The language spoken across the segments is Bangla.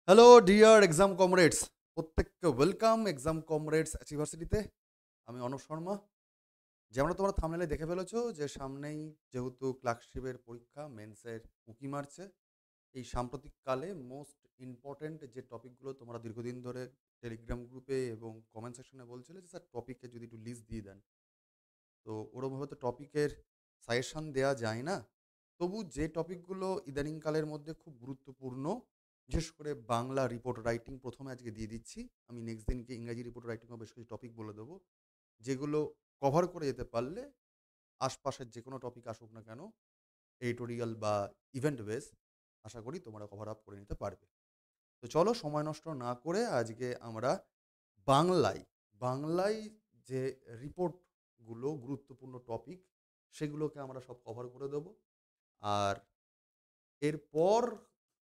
হ্যালো ডিয়ার এক্সাম কমরেডস, প্রত্যেককে ওয়েলকাম এক্সাম কমরেডস অ্যাচিভার্সিটিতে। আমি অনুপ শর্মা। যেমন তোমরা থাম্বনেলে দেখে ফেলেছো যে সামনেই যেহেতু ক্লার্কশিপের পরীক্ষা মেন্সের উঁকি মারছে, এই সাম্প্রতিক কালে মোস্ট ইম্পর্ট্যান্ট যে টপিকগুলো তোমরা দীর্ঘদিন ধরে টেলিগ্রাম গ্রুপে এবং কমেন্ট সেকশনে বলছিলে যে স্যার টপিকের যদি একটু লিস্ট দিয়ে দেন, তো ওরমভাবে তো টপিকের সাজেশন দেয়া যায় না। তবু যে টপিকগুলো ইদানিংকালের মধ্যে খুব গুরুত্বপূর্ণ, বিশেষ করে বাংলা রিপোর্ট রাইটিং প্রথমে আজকে দিয়ে দিচ্ছি। আমি নেক্সট দিনকে ইংরাজি রিপোর্ট রাইটিংও বেশ কিছু টপিক বলে দেবো, যেগুলো কভার করে যেতে পারলে আশপাশের যে কোনো টপিক আসুক না কেন, এডিটোরিয়াল বা ইভেন্ট বেস, আশা করি তোমরা কভার আপ করে নিতে পারবে। তো চলো সময় নষ্ট না করে আজকে আমরা বাংলায় বাংলায় যে রিপোর্টগুলো গুরুত্বপূর্ণ টপিক, সেগুলোকে আমরা সব কভার করে দেবো। আর এরপর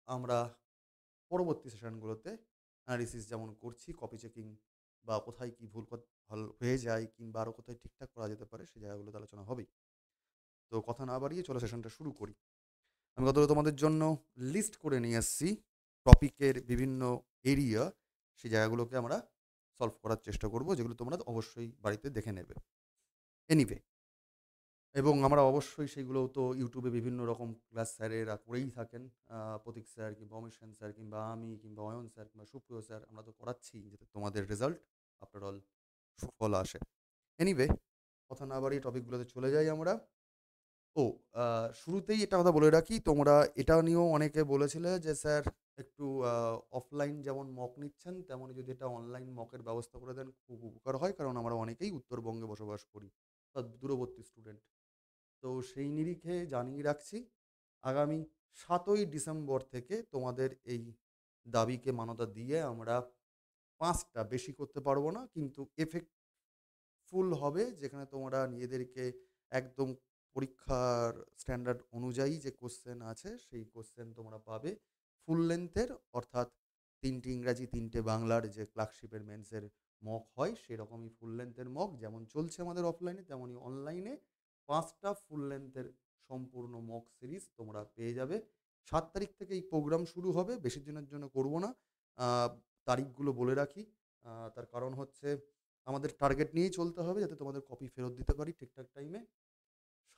আমরা পরবর্তী সেশনগুলোতে অ্যানালিসিস যেমন করছি, কপি চেকিং বা কোথায় কি ভুল ভাল হয়ে যায় কিংবা আরও কোথায় ঠিকঠাক করা যেতে পারে, সেই জায়গাগুলোতে আলোচনা হবেই। তো কথা না বাড়িয়ে চলো সেশনটা শুরু করি। আমি গতকাল তোমাদের জন্য লিস্ট করে নিয়ে এসেছি টপিকের বিভিন্ন এরিয়া, সেই জায়গাগুলোকে আমরা সলভ করার চেষ্টা করব, যেগুলো তোমরা অবশ্যই বাড়িতে দেখে নেবে। এনিওয়ে, এবং আমরা অবশ্যই সেগুলো তো ইউটিউবে বিভিন্ন রকম ক্লাস স্যারেরা করেই থাকেন। প্রতীক স্যার কিংবা অমিত সেন স্যার কিংবা আমি কিংবা অয়ন স্যার কিংবা সুপ্রিয় স্যার, আমরা তো করাচ্ছি যাতে তোমাদের রেজাল্ট আফটার অল সুফল আসে। এনিওয়ে, কথা না বাড়িয়ে টপিকগুলোতে চলে যাই আমরা। ও, শুরুতেই এটা কথা বলে রাখি, তোমরা এটা নিয়েও অনেকে বলেছিলে যে স্যার একটু অফলাইন যেমন মক নিচ্ছেন তেমনই যদি এটা অনলাইন মকের ব্যবস্থা করে দেন খুব উপকার হয়, কারণ আমরা অনেকেই উত্তরবঙ্গে বসবাস করি বা দূরবর্তী স্টুডেন্ট। তো সেই নিরিখে জানিয়ে রাখছি, আগামী ৭ই ডিসেম্বর থেকে তোমাদের এই দাবিকে মান্যতা দিয়ে আমরা ৫টা, বেশি করতে পারবো না কিন্তু এফেক্টফুল হবে, যেখানে তোমরা নিজেদেরকে একদম পরীক্ষার স্ট্যান্ডার্ড অনুযায়ী যে কোশ্চেন আছে সেই কোশ্চেন তোমরা পাবে ফুল লেন্থের, অর্থাৎ ৩টে ইংরাজি ৩টে বাংলার যে ক্লার্কশিপের মেন্সের মক হয় সেরকমই ফুল লেন্থের মক যেমন চলছে আমাদের অফলাইনে, তেমনই অনলাইনে ৫টা ফুল লেন্থের সম্পূর্ণ মক সিরিজ তোমরা পেয়ে যাবে। ৭ তারিখ থেকে এই প্রোগ্রাম শুরু হবে, বেশি দিনের জন্য করব না। তারিখগুলো বলে রাখি। তার কারণ হচ্ছে আমাদের টার্গেট নিয়েই চলতে হবে যাতে তোমাদের কপি ফেরত দিতে পারি ঠিকঠাক টাইমে।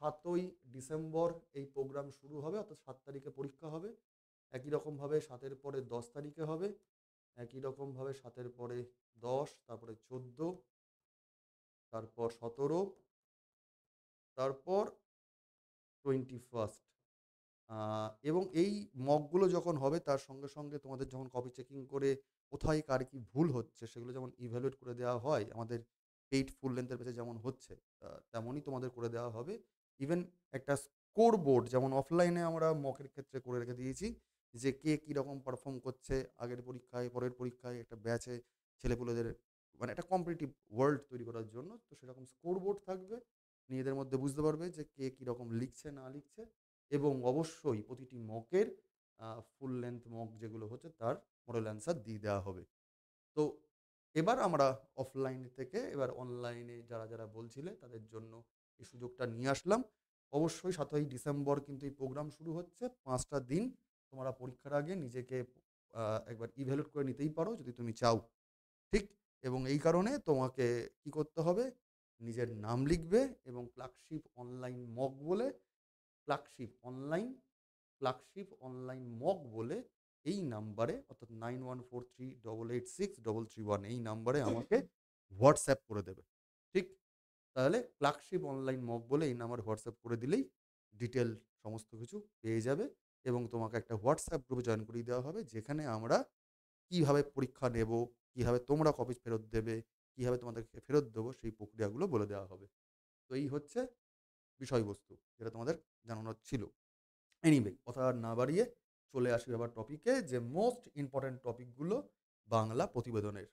৭ই ডিসেম্বর এই প্রোগ্রাম শুরু হবে, অর্থাৎ ৭ তারিখে পরীক্ষা হবে। একই রকমভাবে ৭-এর পরে ১০ তারিখে হবে, একই রকমভাবে ৭-এর পরে ১০, তারপরে ১৪, তারপর ১৭, তারপর 21st। এবং এই মকগুলো যখন হবে তার সঙ্গে সঙ্গে তোমাদের যখন কপি চেকিং করে কোথায় কার কি ভুল হচ্ছে সেগুলো যেমন ইভ্যালুয়েট করে দেওয়া হয় আমাদের পেইড ফুল লেন্থের পেজে যেমন হচ্ছে, তেমনই তোমাদের করে দেওয়া হবে। ইভেন একটা স্কোর বোর্ড যেমন অফলাইনে আমরা মকের ক্ষেত্রে করে রেখে দিয়েছি, যে কে কীরকম পারফর্ম করছে আগের পরীক্ষায় পরের পরীক্ষায়, একটা ব্যাচে ছেলেপুলেদের মানে একটা কম্পিটিটিভ ওয়ার্ল্ড তৈরি করার জন্য। তো সেরকম স্কোর বোর্ড থাকবে, নিজেদের মধ্যে বুঝতে পারবে যে কে কীরকম লিখছে না লিখছে। এবং অবশ্যই প্রতিটি মকের ফুল লেন্থ মক যেগুলো হচ্ছে তার মডেল অ্যান্সার দিয়ে দেওয়া হবে। তো এবার আমরা অফলাইন থেকে এবার অনলাইনে যারা যারা বলছিলে তাদের জন্য এই সুযোগটা নিয়ে আসলাম। অবশ্যই ৭ই ডিসেম্বর কিন্তু এই প্রোগ্রাম শুরু হচ্ছে। ৫টা দিন তোমরা পরীক্ষার আগে নিজেকে একবার ইভ্যালুয়েট করে নিতেই পারো যদি তুমি চাও, ঠিক? এবং এই কারণে তোমাকে কি করতে হবে, নিজের নাম লিখবে এবং ক্লার্কশিপ অনলাইন মক বলে, clerkship online flagship online mock বলে এই নাম্বারে, অর্থাৎ 9143886331, এই নাম্বারে আমাকে হোয়াটসঅ্যাপ করে দেবে, ঠিক? তাহলে ফ্ল্যাগশিপ অনলাইন মক বলে এই নাম্বারে হোয়াটসঅ্যাপ করে দিলেই ডিটেল সমস্ত কিছু পেয়ে যাবে এবং তোমাকে একটা হোয়াটসঅ্যাপ গ্রুপে জয়েন করিয়ে দেওয়া হবে, যেখানে আমরা কিভাবে পরীক্ষা নেব, কিভাবে তোমরা কপি ফেরত দেবে, কিভাবে তোমাদেরকে ফেরত দেবো সেই প্রক্রিয়াগুলো বলে দেওয়া হবে। তো এই হচ্ছে বিষয়বস্তু যেটা তোমাদের জানানোর ছিল। এনিওয়ে, কথা আর না বাড়িয়ে চলে আসি আবার টপিকে, যে মোস্ট ইম্পর্টেন্ট টপিকগুলো বাংলা প্রতিবেদনের।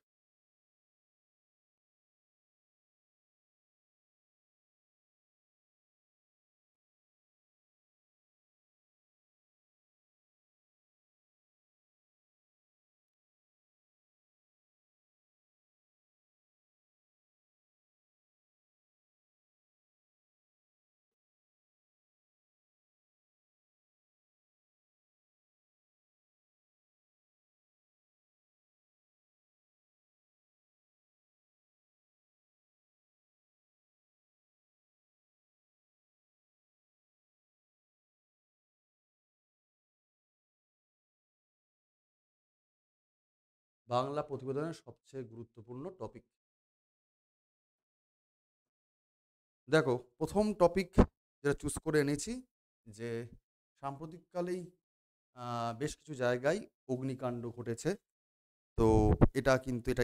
বাংলা প্রতিবেদনের সবচেয়ে গুরুত্বপূর্ণ টপিক। দেখো, প্রথম টপিক যেটা চুজ করে এনেছি যে সাম্প্রতিককালেই বেশ কিছু জায়গায় অগ্নিকাণ্ড ঘটেছে। তো এটা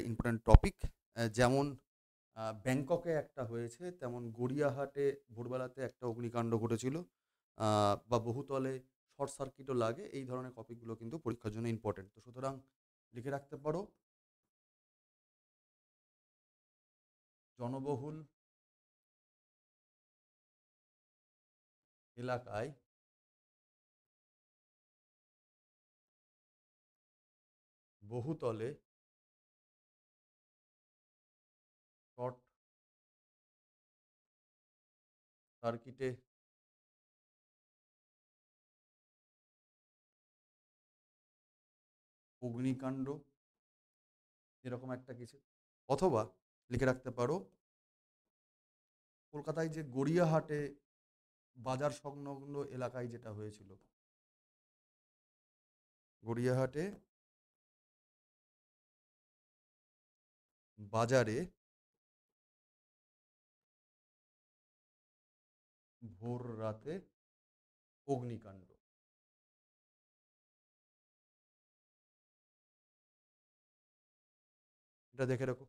ইম্পোর্টেন্ট টপিক। যেমন ব্যাংককে একটা হয়েছে, তেমন গড়িয়াহাটে ভোরবেলাতে একটা অগ্নিকাণ্ড ঘটেছিল। বা বহুতলে শর্ট সার্কিটও লাগে। এই ধরনের টপিকগুলো কিন্তু পরীক্ষার জন্য ইম্পোর্টেন্ট। তো সুতরাং লিখে রাখতে পারো, জনবহুল এলাকায় বহুতলে শর্ট সার্কিটে অগ্নিকাণ্ড, এরকম একটা কিছু। অথবা লিখে রাখতে পারো, কলকাতায় যে গড়িয়াহাটে বাজার সংলগ্ন এলাকায় যেটা হয়েছিল, গড়িয়াহাটে বাজারে ভোর রাতে অগ্নিকাণ্ড। এটা দেখে রাখো।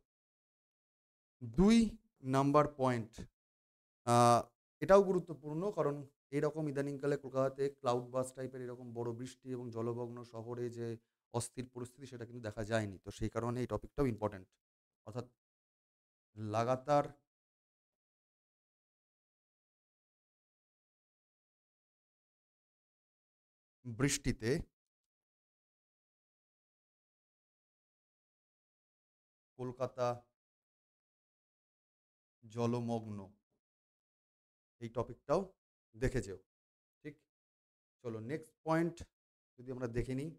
২ নাম্বার পয়েন্ট, এটাও গুরুত্বপূর্ণ, কারণ এরকম ইদানিংকালে কলকাতাতে ক্লাউড বাস টাইপের এরকম বড় বৃষ্টি এবং জলমগ্ন শহরে যে অস্থির পরিস্থিতি, সেটা কিন্তু দেখা যায়নি। তো সেই কারণে এই টপিকটাও ইম্পর্টেন্ট। অর্থাৎ লাগাতার বৃষ্টিতে কলকাতা জলমগ্ন, এই টপিকটাও দেখে যেও। ঠিক? চলো নেক্সট পয়েন্ট যদি আমরা দেখে নিই,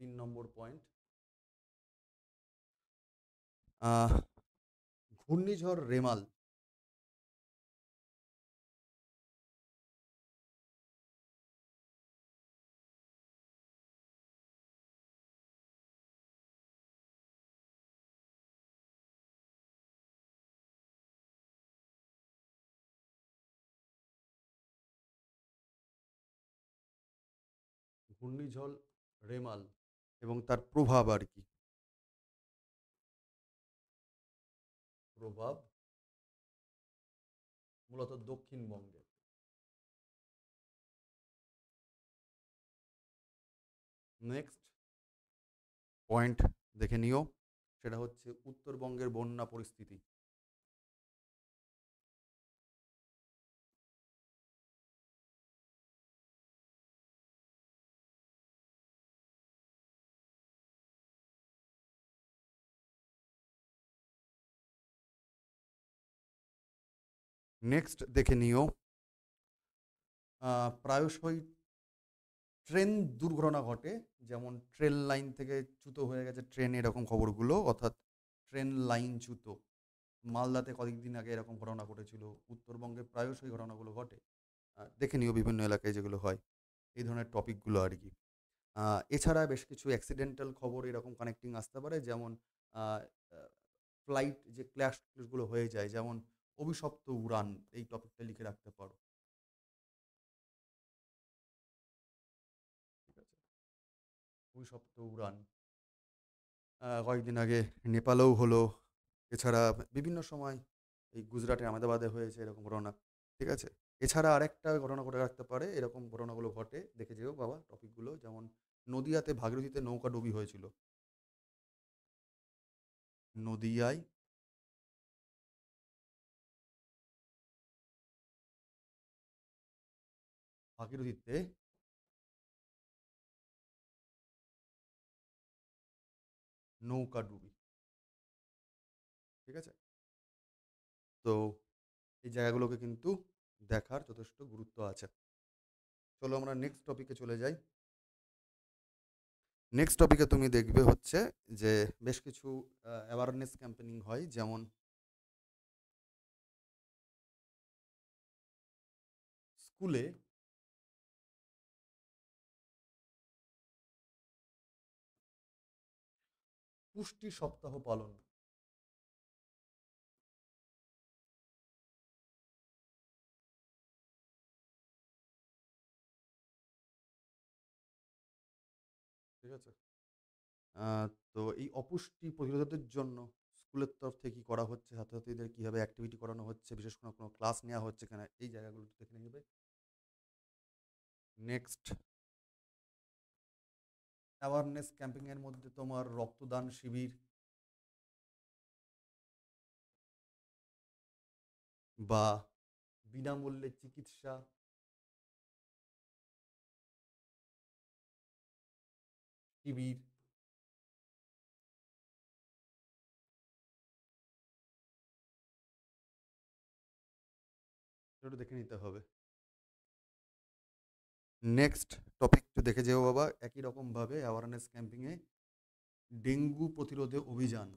৩ নম্বর পয়েন্ট, আহ ঘূর্ণিঝড় রেমাল। ঘূর্ণিঝড় রেমাল এবং তার প্রভাব আর কি, প্রভাব মূলত দক্ষিণবঙ্গে। নেক্সট পয়েন্ট দেখে নিও, সেটা হচ্ছে উত্তরবঙ্গের বন্যা পরিস্থিতি। নেক্সট দেখে নিও, প্রায়শই ট্রেন দুর্ঘটনা ঘটে, যেমন ট্রেন লাইন থেকে চ্যুত হয়ে গেছে ট্রেন, এরকম খবরগুলো, অর্থাৎ ট্রেন লাইন চ্যুত। মালদাতে কয়েকদিন আগে এরকম ঘটনা ঘটেছিল। উত্তরবঙ্গে প্রায়শই ঘটনাগুলো ঘটে। দেখে নিও বিভিন্ন এলাকায় যেগুলো হয়, এই ধরনের টপিকগুলো আর কি। এছাড়া বেশ কিছু অ্যাক্সিডেন্টাল খবর এরকম কানেক্টিং আসতে পারে, যেমন ফ্লাইট যে ক্র্যাশগুলো হয়ে যায়, যেমন অভিশপ্ত উড়ান, এই টপিকটা লিখে রাখতে পারো। ঠিক আছে, অভিশপ্ত উড়ান কয়েকদিন আগে নেপালেও হলো। এছাড়া বিভিন্ন সময় এই গুজরাটের আহমেদাবাদে হয়েছে এরকম ঘটনা। ঠিক আছে, এছাড়া আরেকটা ঘটনা ঘটে রাখতে পারে, এরকম ঘটনাগুলো ঘটে, দেখে যেও বাবা টপিকগুলো, যেমন নদিয়াতে ভাগীরথীতে নৌকা ডুবি হয়েছিল। নদিয়ায় ভাগীরথীতে নৌকা ডুবি। ঠিক আছে, তো এই জায়গাগুলোকে কিন্তু দেখার যথেষ্ট গুরুত্ব আছে। চলো আমরা নেক্সট টপিকে চলে যাই। নেক্সট টপিকে তুমি দেখবে হচ্ছে যে বেশ কিছু অ্যাওয়ারনেস ক্যাম্পেনিং হয়, যেমন স্কুলে পুষ্টি সপ্তাহ পালন। ঠিক আছে। তো এই অপুষ্টি প্রতিরোধের জন্য স্কুলের তরফ থেকে কি করা হচ্ছে, ছাত্রছাত্রীদের কিভাবে অ্যাক্টিভিটি করানো হচ্ছে, বিশেষ কোনো ক্লাস নেওয়া হচ্ছে কিনা, এই জায়গাগুলো একটু দেখে নেবে। নেক্সট, অ্যাওয়ারনেস ক্যাম্পিং এর মধ্যে তোমার রক্তদান শিবির বা বিনামূল্যে চিকিৎসা, শিবির, একটু দেখে নিতে হবে। নেক্সট টপিক একটু দেখে যেও বাবা, একই রকমভাবে অ্যাওয়ারনেস ক্যাম্পিংয়ে ডেঙ্গু প্রতিরোধে অভিযান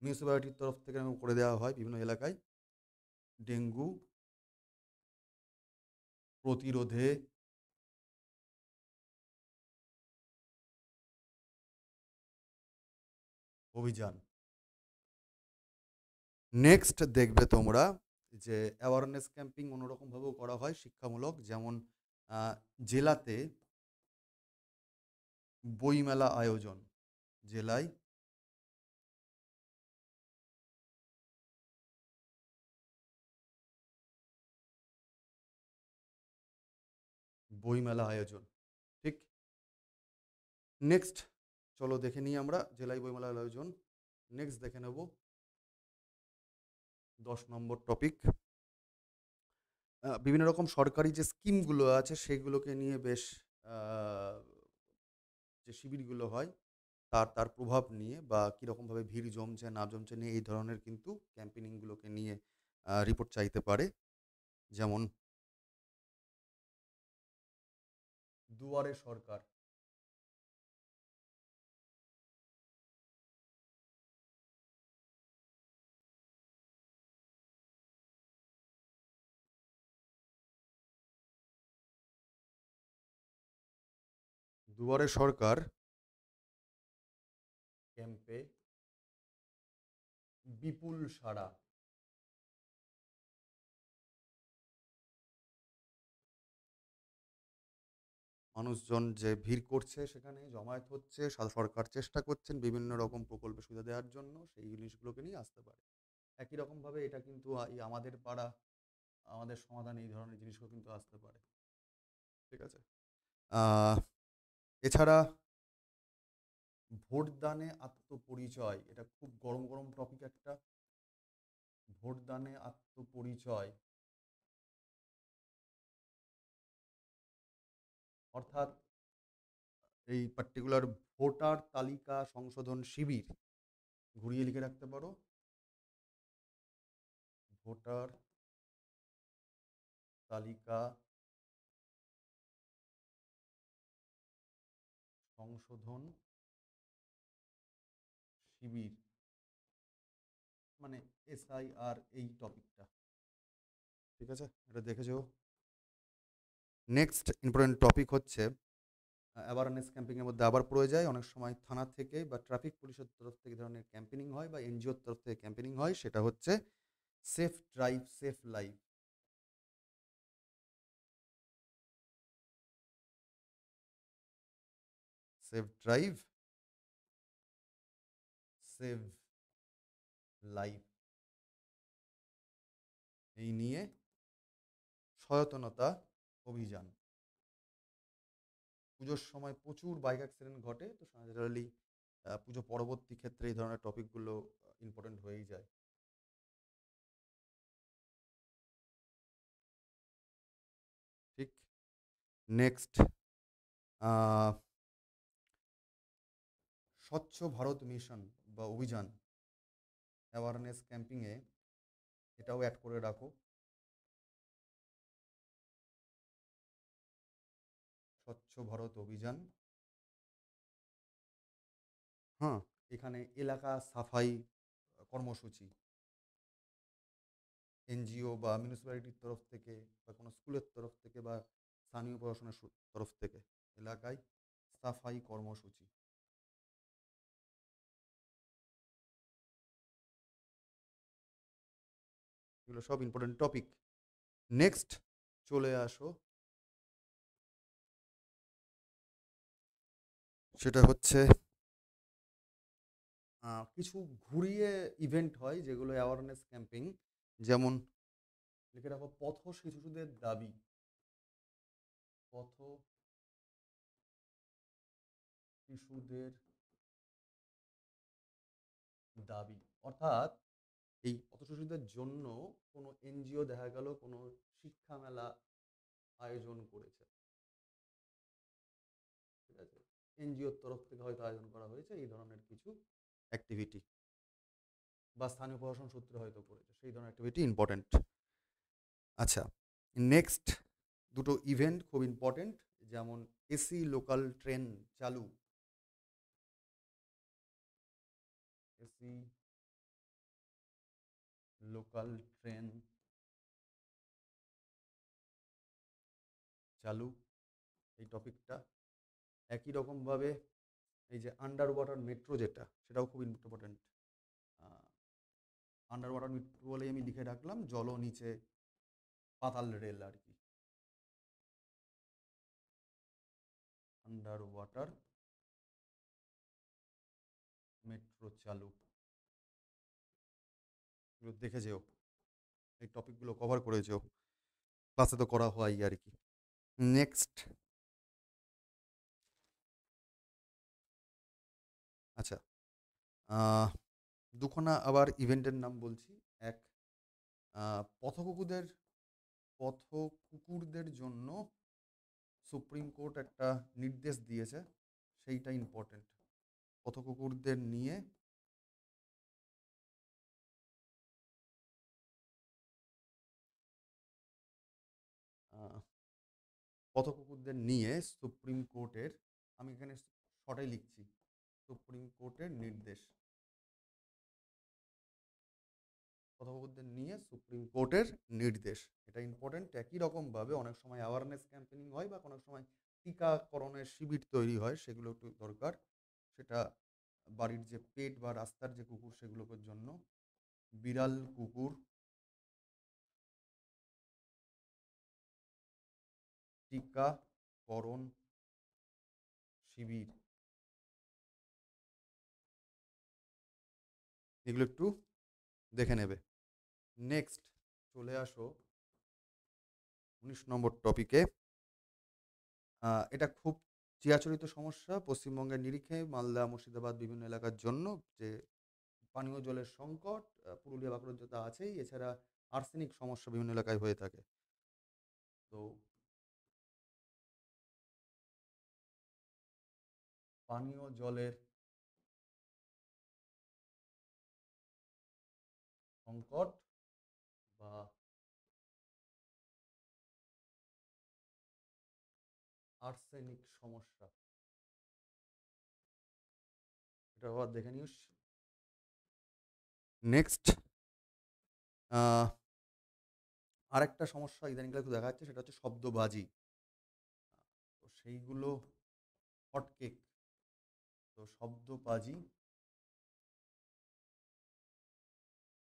মিউনিসিপ্যালিটির তরফ থেকে করে দেওয়া হয় বিভিন্ন এলাকায়। ডেঙ্গু প্রতিরোধে অভিযান। নেক্সট দেখবে তোমরা যে অ্যাওয়ারনেস ক্যাম্পিং অন্যরকমভাবেও করা হয় শিক্ষামূলক, যেমন জেলাতে বইমেলা আয়োজন, জেলায় বইমেলা আয়োজন। ঠিক। নেক্সট চলো দেখে নিই আমরা জেলায় বইমেলার আয়োজন। নেক্সট দেখে নেব 10 নম্বর টপিক, বিভিন্ন রকম সরকারি যে স্কিমগুলো আছে সেগুলোকে নিয়ে বেশ আহ, যে শিবিরগুলো হয় তার তার প্রভাব নিয়ে বা কীরকমভাবে ভিড় জমছে না জমছে নিয়ে এই ধরনের কিন্তু ক্যাম্পেনিংগুলোকে নিয়ে রিপোর্ট চাইতে পারে। যেমন দুয়ারে সরকার, দুয়ারে সরকার ক্যাম্পে বিপুল সাড়া, মানুষজন যে ভিড় করছে সেখানে জমায়েত হচ্ছে, সরকার চেষ্টা করছেন বিভিন্ন রকম প্রকল্পে সুবিধা দেওয়ার জন্য, সেই জিনিসগুলোকে নিয়ে আসতে পারে। একই রকমভাবে এটা কিন্তু এই আমাদের পাড়া আমাদের সমাধান এই ধরনের জিনিসগুলো কিন্তু আসতে পারে। ঠিক আছে। আহ, এছাড়া ভোটদানে আত্মপরিচয়, এটা খুব গরম গরম টপিক একটা। ভোটদানে আত্মপরিচয় অর্থাৎ এই পার্টিকুলার ভোটার তালিকা সংশোধন শিবির, ঘুরিয়ে লিখে রাখতে পারো, ভোটার তালিকা সংশোধন শিবির, মানে SIR এই টপিকটা। ঠিক আছে, এটা দেখেছো। নেক্সট ইম্পর্টেন্ট টপিক হচ্ছে অ্যাওয়ারনেস ক্যাম্পিংয়ের মধ্যে আবার পড়ে যায় অনেক সময় থানা থেকে বা ট্রাফিক পুলিশের তরফ থেকে ধরনের ক্যাম্পেনিং হয় বা NGOর তরফ থেকে ক্যাম্পেনিং হয়, সেটা হচ্ছে safe drive safe life. Safe drive save life, এই নিয়ে সচেতনতা অভিযান। পুজোর সময় প্রচুর বাইক অ্যাক্সিডেন্ট ঘটে, তো জেনারেলি পুজো পরবর্তী ক্ষেত্রে এই ধরনের টপিকগুলো ইম্পর্টেন্ট হয়েই যায়। ঠিক। নেক্সট, স্বচ্ছ ভারত মিশন বা অভিযান, অ্যাওয়ারনেস ক্যাম্পিংয়ে এটাও অ্যাড করে রাখো। স্বচ্ছ ভারত অভিযান, হ্যাঁ, এখানে এলাকা সাফাই কর্মসূচি NGO বা মিউনিসিপ্যালিটির তরফ থেকে বা কোনো স্কুলের তরফ থেকে বা স্থানীয় প্রশাসনের তরফ থেকে এলাকায় সাফাই কর্মসূচি। এগুলো সব ইম্পর্টেন্ট টপিক। নেক্সট চলে আসো, সেটা হচ্ছে কিছু ঘুরিয়ে ইভেন্ট হয় যেগুলো অ্যাওয়ারনেস ক্যাম্পেইন। যেমন লিখে রাখো, পথ শিশুদের দাবি। পথ শিশুদের দাবি, অর্থাৎ এই পথ শিশুদের জন্য কোনো এনজিও দেখা গেল কোনো শিক্ষা মেলা আয়োজন করেছে, ঠিক আছে, এনজিওর তরফ থেকে হয়তো আয়োজন করা হয়েছে এই ধরনের কিছু অ্যাক্টিভিটি, বা স্থানীয় প্রশাসন সূত্রে হয়তো করেছে, সেই ধরনের অ্যাক্টিভিটি ইম্পর্টেন্ট। আচ্ছা, নেক্সট দুটো ইভেন্ট খুব ইম্পর্টেন্ট, যেমন এসি লোকাল ট্রেন চালু। এসি লোকাল ট্রেন চালু, এই টপিকটা। একই রকমভাবে এই যে আন্ডার ওয়াটার মেট্রো যেটা, সেটাও খুব ইম্পর্টেন্ট। আন্ডার ওয়াটার মেট্রো বলেই আমি লিখে রাখলাম, জল নিচে পাতাল রেল আর কি। আন্ডার ওয়াটার মেট্রো চালু, এগুলো দেখে যেও, এই টপিকগুলো কভার করে যেও, ক্লাসে তো করা হয় আর কি। নেক্সট, আচ্ছা, দুখানা আবার ইভেন্টের নাম বলছি। এক, পথকুকুরদের পথকুকুরদের জন্য সুপ্রিম কোর্ট একটা নির্দেশ দিয়েছে, সেইটা ইম্পর্টেন্ট। পথকুকুরদের নিয়ে পথকুকুরদের নিয়ে সুপ্রিম কোর্টের, আমি এখানে শর্টাই লিখছি, সুপ্রিম কোর্টের নির্দেশ। পথকুকুরদের নিয়ে সুপ্রিম কোর্টের নির্দেশ, এটা ইম্পর্টেন্ট। একই রকমভাবে অনেক সময় অ্যাওয়ারনেস ক্যাম্পেনিং হয় বা কোনো সময় টিকাকরণের শিবির তৈরি হয়, সেগুলো একটু দরকার। সেটা বাড়ির যে পেট বা রাস্তার যে কুকুর সেগুলোর জন্য। বিড়াল কুকুর টিকাকরণ শিবির, এগুলো একটু দেখে নেবে। নেক্সট চলে আসো 19 নম্বর টপিকে। এটা খুব চিরাচরিত সমস্যা পশ্চিমবঙ্গের নিরিখে, মালদা মুর্শিদাবাদ বিভিন্ন এলাকার জন্য, যে পানীয় জলের সংকট। পুরুলিয়া বাঁকুড়ার তো আছেই, এছাড়া আর্সেনিক সমস্যা বিভিন্ন এলাকায় হয়ে থাকে। তো পানীয় জলের সংকট বা আর্সেনিক সমস্যা, এটা আবার দেখে নিস। নেক্সট, আরেকটা সমস্যা ইদানিংকালে একটু দেখা যাচ্ছে, সেটা হচ্ছে শব্দবাজি। তো সেইগুলো হটকেক, তো শব্দবাজি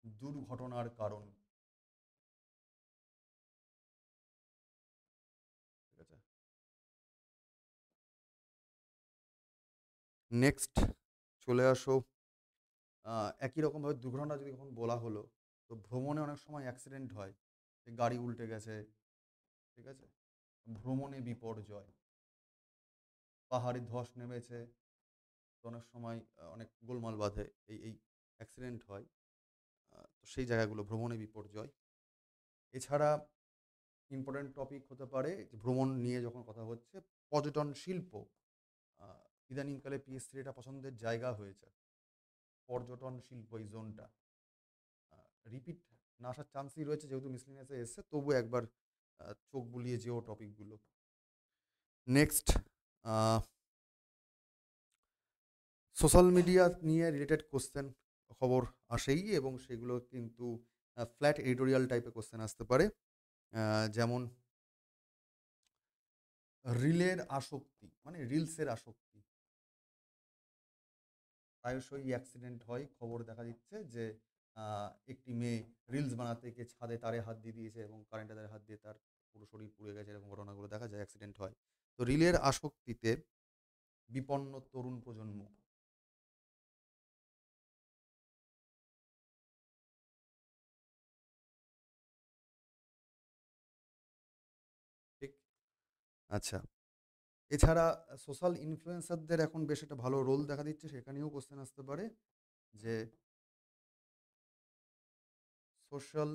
দুর্ঘটনার কারণ, ঠিক আছে। নেক্সট চলে আসো, একই রকমভাবে দুর্ঘটনা যদি কখন বলা হলো, তো ভ্রমণে অনেক সময় অ্যাক্সিডেন্ট হয়, গাড়ি উল্টে গেছে, ঠিক আছে, ভ্রমণে বিপর্যয়, পাহাড়ে ধস নেমেছে, তো অনেক সময় অনেক গোলমাল বাঁধে, এই অ্যাক্সিডেন্ট হয়। তো সেই জায়গাগুলো ভ্রমণে বিপর্যয়। এছাড়া ইম্পর্টেন্ট টপিক হতে পারে, যে ভ্রমণ নিয়ে যখন কথা হচ্ছে, পর্যটন শিল্প। ইদানিংকালে পিএসসি এটা পছন্দের জায়গা হয়েছে, পর্যটন শিল্প এই জোনটা। রিপিট না আসার চান্সই রয়েছে, যেহেতু মিসলিনিয়াসে এসছে, তবু একবার চোখ বুলিয়ে যেও টপিকগুলো। নেক্সট, সোশ্যাল মিডিয়া নিয়ে রিলেটেড কোশ্চেন খবর আসেই, এবং সেগুলো কিন্তু ফ্ল্যাট এডিটোরিয়াল টাইপের কোশ্চেন আসতে পারে। যেমন রিলের আসক্তি, মানে রিলসের আসক্তি। প্রায়শই অ্যাক্সিডেন্ট হয়, খবর দেখা দিচ্ছে যে একটি মেয়ে রিলস বানাতে গিয়ে ছাদে তারে হাত দিয়ে দিয়েছে এবং কারেন্টের তারে হাত দিয়ে তার পুরো শরীর পুড়ে গেছে, এরকম ঘটনাগুলো দেখা যায়, অ্যাক্সিডেন্ট হয়। তো রিলের আসক্তিতে বিপন্ন তরুণ প্রজন্ম, ঠিক? আচ্ছা, এছাড়া সোশ্যাল ইনফ্লুয়েন্সারদের এখন বেশ একটা ভালো রোল দেখা দিচ্ছে, সেখানেও কোশ্চেন আসতে পারে যে সোশ্যাল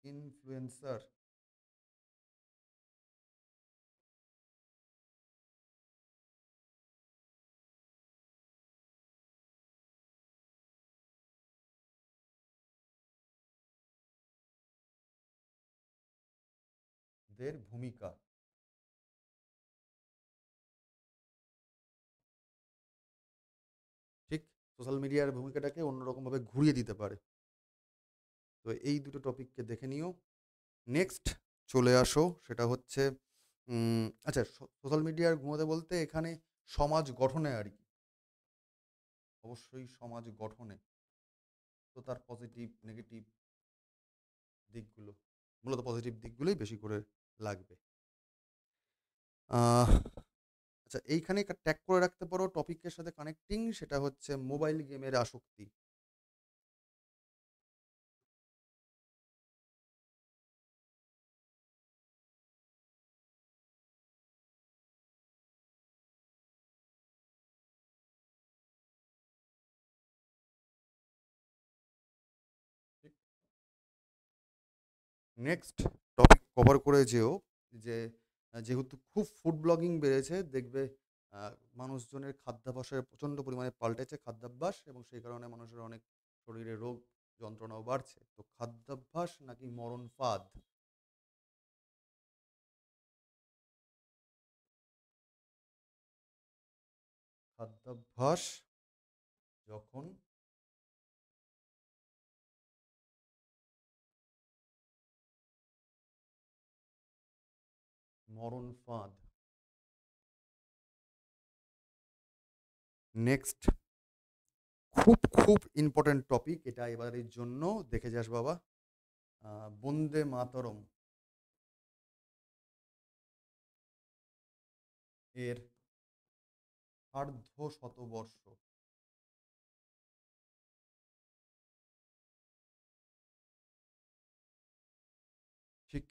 ইনফ্লুয়েন্সার দের ভূমিকা, ঠিক, সোশ্যাল মিডিয়ার ভূমিকাটাকে অন্যরকমভাবে ঘুরিয়ে দিতে পারে। তো এই দুটো টপিককে দেখে নিও। নেক্সট চলে আসো, সেটা হচ্ছে আচ্ছা, সোশ্যাল মিডিয়ার ঘুমোতে বলতে এখানে সমাজ গঠনে আর কি, অবশ্যই সমাজ গঠনে। তো তার পজিটিভ নেগেটিভ দিকগুলো, মূলত পজিটিভ দিকগুলোই বেশি করে লাগবে। আহ, আচ্ছা, এইখানে ট্যাগ করে রাখতে পারো টপিকের সাথে কানেক্টিং, সেটা হচ্ছে মোবাইল গেমের আসক্তি। নেক্সট টপিক কভার করে যেও যে যেহেতু খুব ফুড ব্লগিং বেড়েছে, দেখবে মানুষজনের খাদ্যাভ্যাসের প্রচণ্ড পরিমাণে পাল্টেছে খাদ্যাভ্যাস, এবং সেই কারণে মানুষের অনেক শরীরে রোগ যন্ত্রণাও বাড়ছে। তো খাদ্যাভ্যাস নাকি মরণ ফাঁদ? খাদ্যাভ্যাস যখন মরণ ফাঁদ। নেক্সট খুব খুব ইম্পর্ট্যান্ট টপিক এটা এবারের জন্য, দেখে যাস বাবা, বন্দে মাতরম এর সার্ধ শতবর্ষ, ঠিক।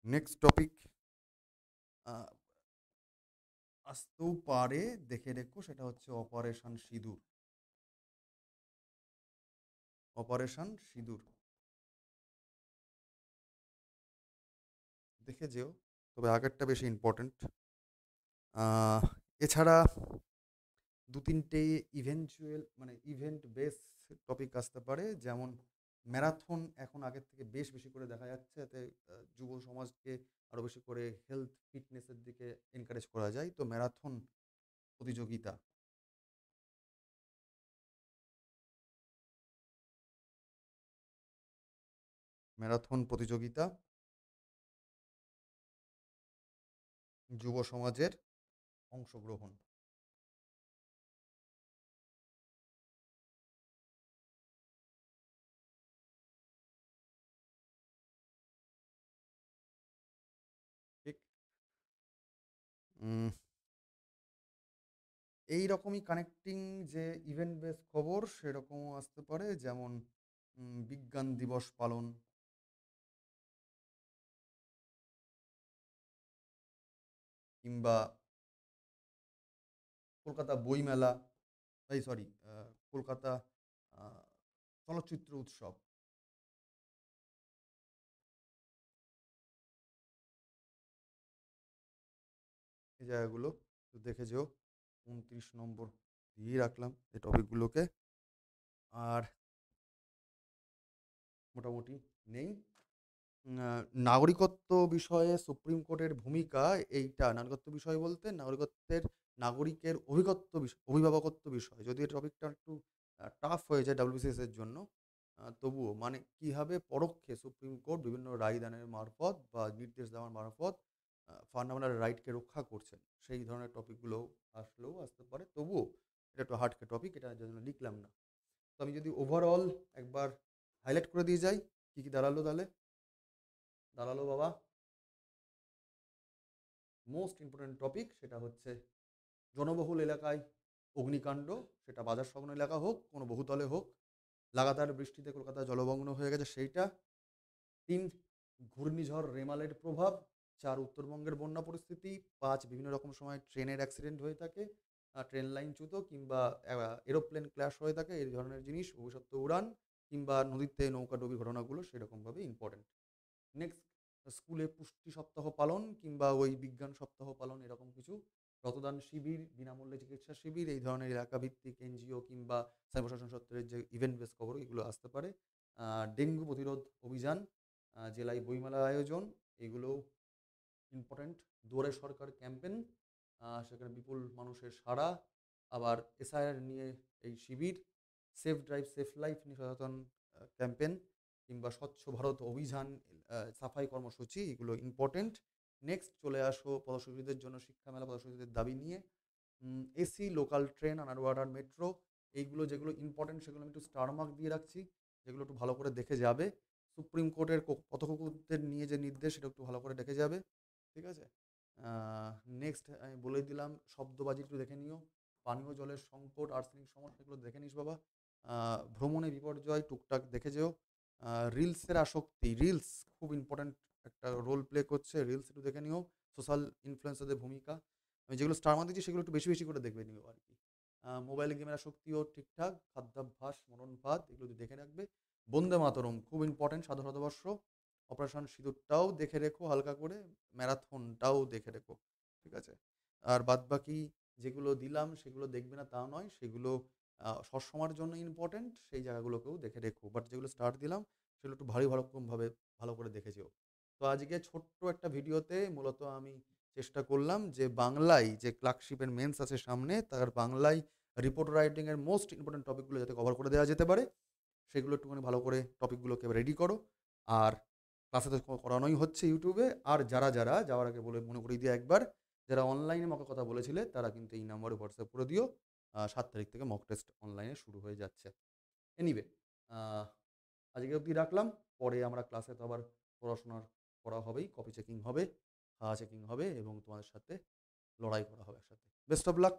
নেক্সট টপিক আসতেও পারে, দেখে রেখো, সেটা হচ্ছে অপারেশন সিঁদুর। অপারেশন সিঁদুর দেখে যেও, তবে আগেরটা বেশি ইম্পর্ট্যান্ট। এছাড়া দু তিনটে ইভেঞ্চুয়াল মানে ইভেন্ট বেস টপিক আসতে পারে, যেমন ম্যারাথন এখন আগের থেকে বেশ বেশি করে দেখা যাচ্ছে, এতে যুব সমাজকে আরও বেশি করে হেলথ ফিটনেসের দিকে এনকারেজ করা যায়। তো ম্যারাথন প্রতিযোগিতা, ম্যারাথন প্রতিযোগিতা যুব সমাজের অংশগ্রহণ, ঠিক। উম, এই রকমই কানেক্টিং যে ইভেন্ট বেস খবর সেরকমও আসতে পারে, যেমন বিজ্ঞান দিবস পালন, কিংবা কলকাতা বইমেলা, এই সরি, কলকাতা আহ, চলচ্চিত্র উৎসব, এই জায়গাগুলো একটু দেখে যেও। 29 নম্বর দিয়ে রাখলাম এই টপিকগুলোকে, আর মোটামুটি নেই। নাগরিকত্ব বিষয়ে সুপ্রিম কোর্টের ভূমিকা, এইটা নাগরিকত্ব বিষয় বলতে নাগরিকত্বের নাগরিকের অভিভাবকত্ব বিষয়, যদি এই টপিকটা একটু টাফ হয়ে যায় ডাব্লিউবিসিএস এর জন্য, তবুও মানে কীভাবে পরোক্ষে সুপ্রিম কোর্ট বিভিন্ন রায়দানের মারফত বা নির্দেশ দেওয়ার মারফত ফান্ডামেন্টাল রাইটকে রক্ষা করছেন, সেই ধরনের টপিকগুলো আসলেও আসতে পারে। তবুও এটা একটু হার্ডকে টপিক, এটার জন্য লিখলাম না। তো আমি যদি ওভারঅল একবার হাইলাইট করে দিয়ে যাই, কী কী দাঁড়ালো তাহলে? দাঁড়ালো বাবা, মোস্ট ইম্পর্ট্যান্ট টপিক সেটা হচ্ছে জনবহুল এলাকায় অগ্নিকাণ্ড, সেটা বাজার সংলগ্ন এলাকা হোক, কোনো বহুতলে হোক, লাগাতার বৃষ্টিতে কলকাতা জলমগ্ন হয়ে গেছে সেইটা। ৩, ঘূর্ণিঝড় রেমালের প্রভাব। ৪, উত্তরবঙ্গের বন্যা পরিস্থিতি। ৫, বিভিন্ন রকম সময় ট্রেনের অ্যাক্সিডেন্ট হয়ে থাকে, ট্রেন লাইনচ্যুত কিংবা এরোপ্লেন ক্র্যাশ হয়ে থাকে, এই ধরনের জিনিস, ভবিষ্যৎ উড়ান কিংবা নদীতে নৌকাডুবি ঘটনাগুলো সেরকমভাবে ইম্পর্টেন্ট। নেক্সট, স্কুলে পুষ্টি সপ্তাহ পালন কিংবা ওই বিজ্ঞান সপ্তাহ পালন, এরকম কিছু। রক্তদান শিবির, বিনামূল্যে চিকিৎসা শিবির, এই ধরনের এলাকাভিত্তিক এনজিও কিংবা স্থানীয় প্রশাসন সত্ত্বের যে ইভেন্ট বেস খবর, এগুলো আসতে পারে। ডেঙ্গু প্রতিরোধ অভিযান, জেলায় বইমেলার আয়োজন, এগুলোও ইম্পর্ট্যান্ট। দুয়ারে সরকার ক্যাম্পেন, সেখানে বিপুল মানুষের সাড়া। আবার এসআইআর নিয়ে এই শিবির, সেফ ড্রাইভ সেফ লাইফ নিয়ে সচেতন ক্যাম্পেন কিংবা স্বচ্ছ ভারত অভিযান, সাফাই কর্মসূচি, এগুলো ইম্পর্টেন্ট। নেক্সট চলে আসো পদশিশুদের জন্য শিক্ষা মেলা, পদশিশুদের দাবি নিয়ে। AC local train, underwater metro, এইগুলো যেগুলো ইম্পর্টেন্ট সেগুলো আমি একটু স্টার মার্ক দিয়ে রাখছি, যেগুলো একটু ভালো করে দেখে যাবে। সুপ্রিম কোর্টের পথকুকুরদের নিয়ে যে নির্দেশ, সেটা একটু ভালো করে দেখে যাবে, ঠিক আছে? নেক্সট আমি বলে দিলাম, শব্দবাজি একটু দেখে নিও। পানীয় জলের সংকট, আর্সেনিক সমস্যা, এগুলো দেখে নিস বাবা। ভ্রমণে বিপর্যয় টুকটাক দেখে যেও। রিলসের আসক্তি, রিলস খুব ইম্পর্ট্যান্ট একটা রোল প্লে করছে, রিলস একটু দেখে নিও। সোশ্যাল ইনফ্লুয়েন্সারদের ভূমিকা, আমি যেগুলো স্টার মার্ক দিচ্ছি সেগুলো একটু বেশি বেশি করে দেখবে নিও আর কি। মোবাইল গেমের আসক্তিও ঠিকঠাক, খাদ্যাভ্যাস, মরণপাত, এগুলো একটু দেখে রাখবে। বন্দে মাতরম খুব ইম্পর্ট্যান্ট, স্বাধীন ভারতবর্ষ। অপারেশন সিঁদুরটাও দেখে রেখো হালকা করে, ম্যারাথনটাও দেখে রেখো, ঠিক আছে? আর বাদবাকি যেগুলো দিলাম সেগুলো দেখবে না তা নয়, সেগুলো সবসময়ের জন্য ইম্পর্টেন্ট, সেই জায়গাগুলোকেও দেখে রেখো। বাট যেগুলো স্টার দিলাম সেগুলো একটু ভারী ভারক্রমভাবে ভালো করে দেখে যেও। তো আজকে ছোট্ট একটা ভিডিওতে মূলত আমি চেষ্টা করলাম যে বাংলায় যে ক্লার্কশিপের মেন্স আছে সামনে, তার বাংলায় রিপোর্ট রাইটিংয়ের মোস্ট ইম্পর্টেন্ট টপিকগুলো যাতে কভার করে দেওয়া যেতে পারে, সেগুলো একটুখানি ভালো করে টপিকগুলোকে রেডি করো। আর ক্লাসে তো করানোই হচ্ছে ইউটিউবে। আর যারা যারা যাওয়ার আগে বলে মনে করিয়ে দিয়ে একবার, যারা অনলাইনে আমাকে কথা বলেছিলে তারা কিন্তু এই নাম্বারে হোয়াটসঅ্যাপ করে দিও। ৭ তারিখ থেকে মক টেস্ট অনলাইনে শুরু হয়ে যাচ্ছে। এনিওয়ে, আজকে অবধি রাখলাম। পরে আমরা ক্লাসে তো আবার পড়াশোনার করা হবেই, কপি চেকিং হবে, চেকিং হবে এবং তোমাদের সাথে লড়াই করা হবে একসাথে। বেস্ট অফ লাক,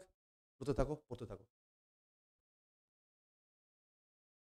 পড়তে থাকো, পড়তে থাকো।